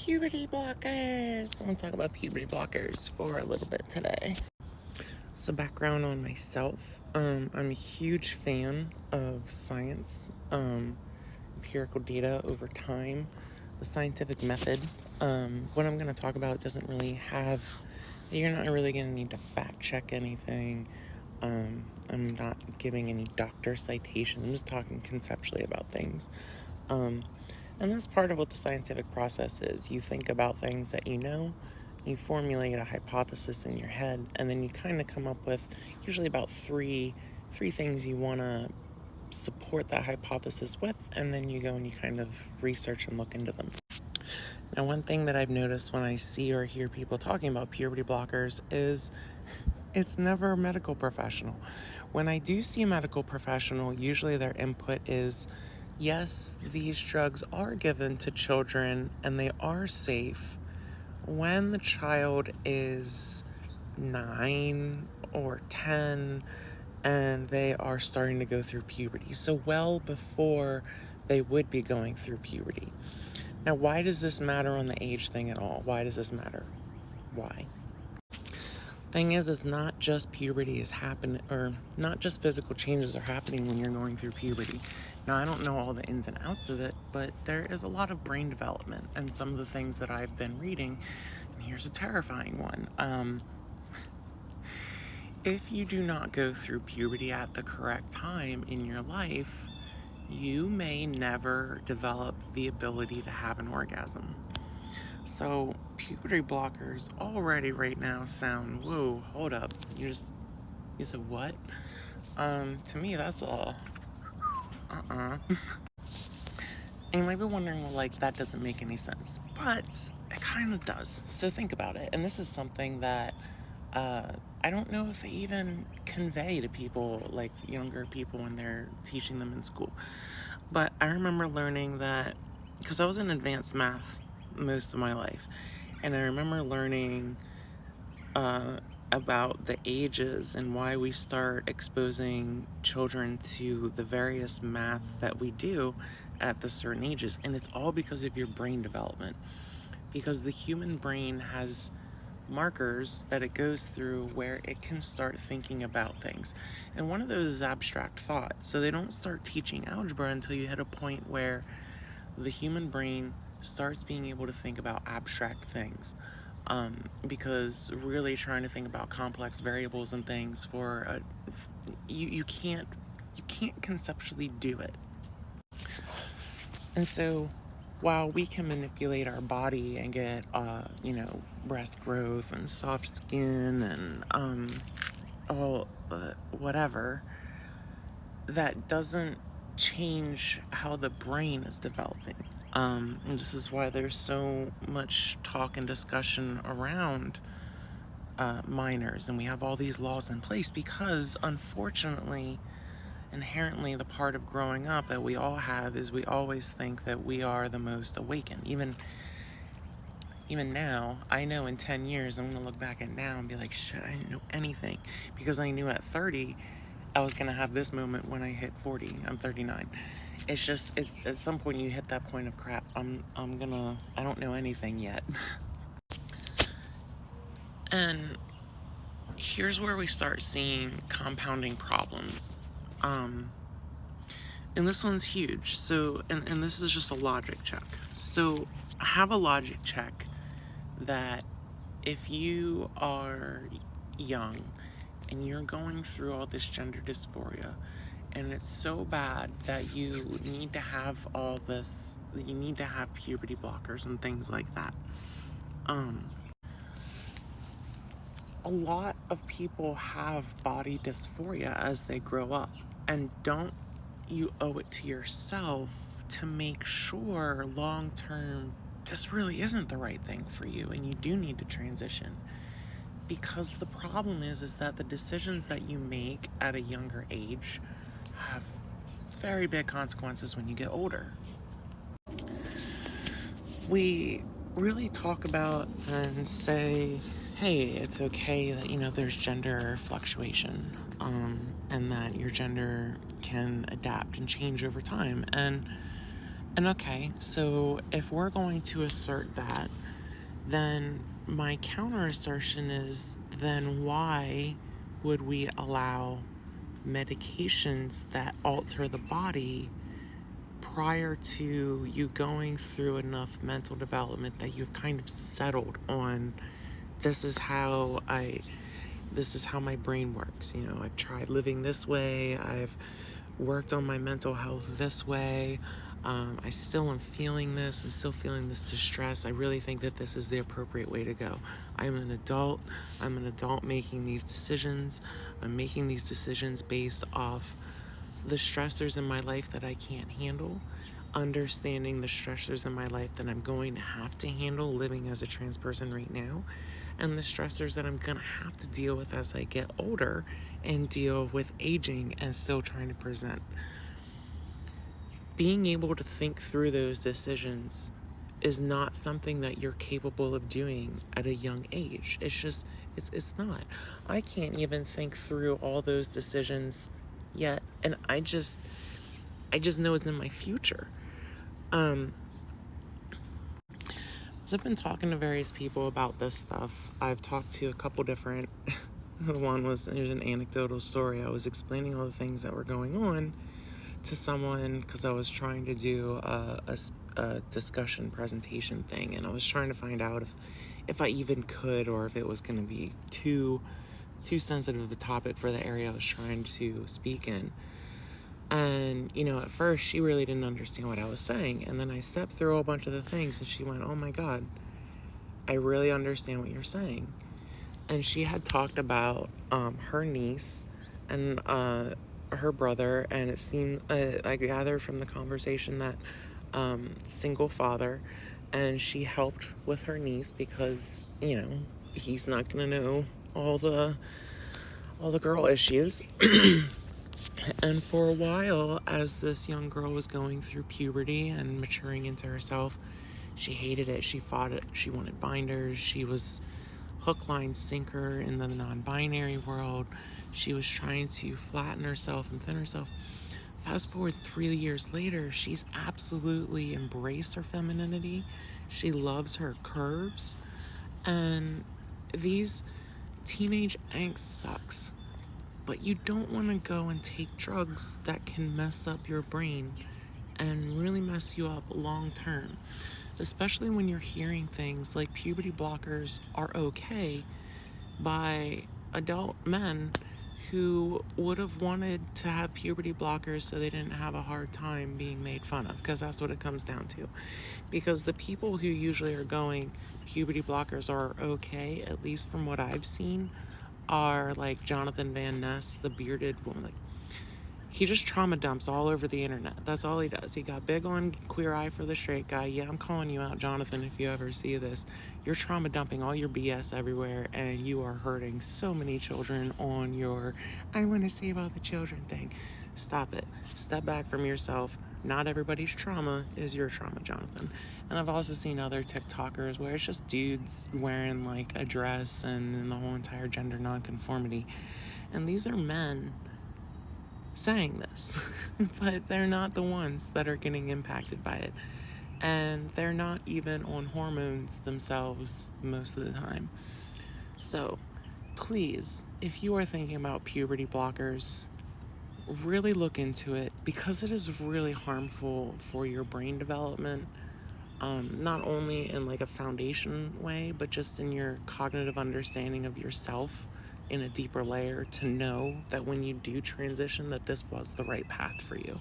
puberty blockers. I want to talk about puberty blockers for a little bit today. So background on myself, I'm a huge fan of science, empirical data over time, the scientific method. What I'm going to talk about doesn't really have, you're not really going to need to fact check anything. I'm not giving any doctor citations. I'm just talking conceptually about things. And that's part of what the scientific process is. You think about things that you formulate a hypothesis in your head, and then you kind of come up with usually about three things you want to support that hypothesis with, and then you go and you kind of research and look into them. Now, one thing that I've noticed when I see or hear people talking about puberty blockers is it's never a medical professional. When I do see a medical professional, usually their input is, yes, these drugs are given to children and they are safe when the child is 9 or 10 and they are starting to go through puberty. So well before they would be going through puberty. Now, why does this matter on the age thing at all? Why does this matter? Why? Thing is, it's not just puberty is happening, or not just physical changes are happening when you're going through puberty. Now, I don't know all the ins and outs of it, but there is a lot of brain development, and some of the things that I've been reading, and here's a terrifying one. If you do not go through puberty at the correct time in your life, you may never develop the ability to have an orgasm. So puberty blockers already right now sound, whoa, hold up. You said what? To me, that's a, And you might be wondering, well, like, that doesn't make any sense. But it kind of does. So think about it. And this is something that I don't know if they even convey to people, like younger people, when they're teaching them in school. But I remember learning that, because I was in advanced math most of my life, and I remember learning about the ages and why we start exposing children to the various math that we do at the certain ages. And it's all because of your brain development, because the human brain has markers that it goes through where it can start thinking about things. And one of those is abstract thought. So they don't start teaching algebra until you hit a point where the human brain starts being able to think about abstract things. Because really trying to think about complex variables and things you can't conceptually do it. And so while we can manipulate our body and get breast growth and soft skin and whatever, that doesn't change how the brain is developing. And this is why there's so much talk and discussion around minors, and we have all these laws in place because, unfortunately, inherently, the part of growing up that we all have is we always think that we are the most awakened. Even now, I know in 10 years, I'm going to look back at now and be like, shit, I didn't know anything. Because I knew at 30, I was going to have this moment when I hit 40. I'm 39. It's just, at some point you hit that point of crap. I don't know anything yet. And here's where we start seeing compounding problems. And this one's huge. So, and this is just a logic check. So I have a logic check that if you are young and you're going through all this gender dysphoria, and it's so bad that you need to have you need to have puberty blockers and things like that. A lot of people have body dysphoria as they grow up, and don't you owe it to yourself to make sure long term this really isn't the right thing for you and you do need to transition? Because the problem is that the decisions that you make at a younger age have very big consequences when you get older. We really talk about and say, hey, it's okay that, there's gender fluctuation, and that your gender can adapt and change over time. And And okay, so if we're going to assert that, then my counter assertion is, then why would we allow medications that alter the body prior to you going through enough mental development that you've kind of settled on, this is how my brain works. You know, I've tried living this way, I've worked on my mental health this way, I still am feeling this, I'm still feeling this distress. I really think that this is the appropriate way to go. I'm an adult making these decisions. I'm making these decisions based off the stressors in my life that I can't handle, understanding the stressors in my life that I'm going to have to handle living as a trans person right now, and the stressors that I'm gonna have to deal with as I get older and deal with aging and still trying to present. Being able to think through those decisions is not something that you're capable of doing at a young age. It's not. I can't even think through all those decisions yet, and I just know it's in my future. As I've been talking to various people about this stuff, I've talked to a couple different there's an anecdotal story. I was explaining all the things that were going on to someone because I was trying to do a discussion presentation thing, and I was trying to find out if I even could, or if it was going to be too sensitive of a topic for the area I was trying to speak in. And, you know, at first she really didn't understand what I was saying, and then I stepped through a bunch of the things and she went, "Oh my God, I really understand what you're saying." And she had talked about her niece and her brother, and it seemed, I gathered from the conversation that single father, and she helped with her niece because, you know, he's not gonna know all the girl issues. And for a while, as this young girl was going through puberty and maturing into herself, she hated it, she fought it, she wanted binders, she was hook, line, sinker in the non-binary world. She was trying to flatten herself and thin herself. Fast forward 3 years later, she's absolutely embraced her femininity. She loves her curves. And these teenage angst sucks. But you don't want to go and take drugs that can mess up your brain and really mess you up long term. Especially when you're hearing things like puberty blockers are okay by adult men who would have wanted to have puberty blockers so they didn't have a hard time being made fun of, because that's what it comes down to. Because the people who usually are going, puberty blockers are okay, at least from what I've seen, are like Jonathan Van Ness, the bearded woman. Like, he just trauma dumps all over the internet. That's all he does. He got big on Queer Eye for the Straight Guy. Yeah, I'm calling you out, Jonathan, if you ever see this. You're trauma dumping all your BS everywhere, and you are hurting so many children on your "I want to save all the children" thing. Stop it. Step back from yourself. Not everybody's trauma is your trauma, Jonathan. And I've also seen other TikTokers where it's just dudes wearing like a dress and the whole entire gender nonconformity. And these are men saying this, but they're not the ones that are getting impacted by it. And they're not even on hormones themselves most of the time. So please, if you are thinking about puberty blockers, really look into it, because it is really harmful for your brain development, not only in like a foundation way, but just in your cognitive understanding of yourself in a deeper layer, to know that when you do transition, that this was the right path for you.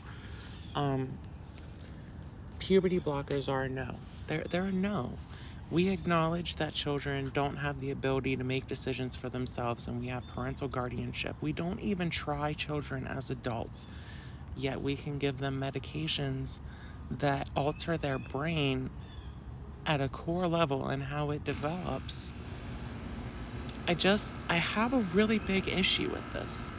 Puberty blockers are a no. They're a no. We acknowledge that children don't have the ability to make decisions for themselves, and we have parental guardianship. We don't even try children as adults, yet we can give them medications that alter their brain at a core level and how it develops. I have a really big issue with this.